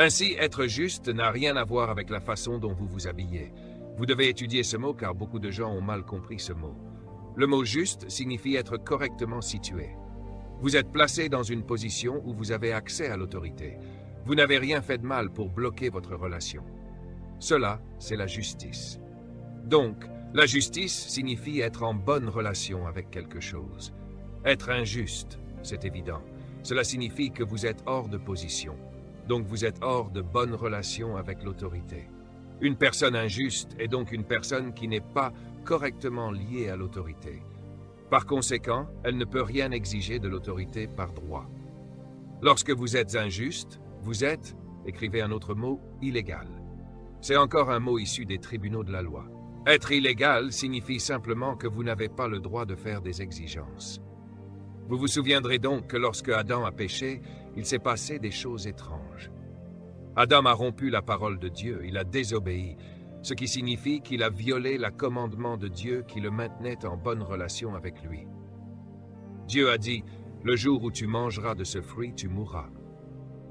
Ainsi, être juste n'a rien à voir avec la façon dont vous vous habillez. Vous devez étudier ce mot car beaucoup de gens ont mal compris ce mot. Le mot juste signifie être correctement situé. Vous êtes placé dans une position où vous avez accès à l'autorité. Vous n'avez rien fait de mal pour bloquer votre relation. Cela, c'est la justice. Donc, la justice signifie être en bonne relation avec quelque chose. Être injuste, c'est évident. Cela signifie que vous êtes hors de position. Donc vous êtes hors de bonne relation avec l'autorité. Une personne injuste est donc une personne qui n'est pas correctement liée à l'autorité. Par conséquent, elle ne peut rien exiger de l'autorité par droit. Lorsque vous êtes injuste, vous êtes, écrivez un autre mot, illégal. C'est encore un mot issu des tribunaux de la loi. Être illégal signifie simplement que vous n'avez pas le droit de faire des exigences. Vous vous souviendrez donc que lorsque Adam a péché, il s'est passé des choses étranges. Adam a rompu la parole de Dieu, il a désobéi, ce qui signifie qu'il a violé le commandement de Dieu qui le maintenait en bonne relation avec lui. Dieu a dit, « Le jour où tu mangeras de ce fruit, tu mourras. »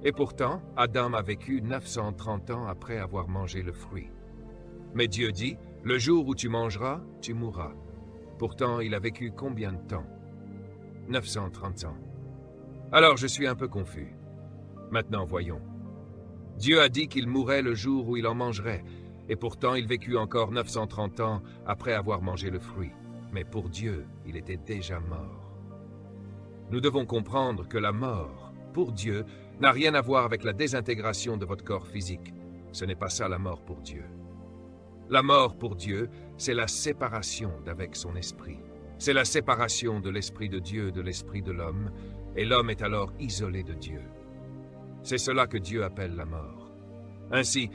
Et pourtant, Adam a vécu 930 ans après avoir mangé le fruit. Mais Dieu dit, « Le jour où tu mangeras, tu mourras. » Pourtant, il a vécu combien de temps? 930 ans. Alors je suis un peu confus. Maintenant, voyons. Dieu a dit qu'il mourrait le jour où il en mangerait, et pourtant il vécut encore 930 ans après avoir mangé le fruit. Mais pour Dieu, il était déjà mort. Nous devons comprendre que la mort, pour Dieu, n'a rien à voir avec la désintégration de votre corps physique. Ce n'est pas ça la mort pour Dieu. La mort pour Dieu, c'est la séparation d'avec son esprit. C'est la séparation de l'esprit de Dieu de l'esprit de l'homme, et l'homme est alors isolé de Dieu. C'est cela que Dieu appelle la mort. Ainsi,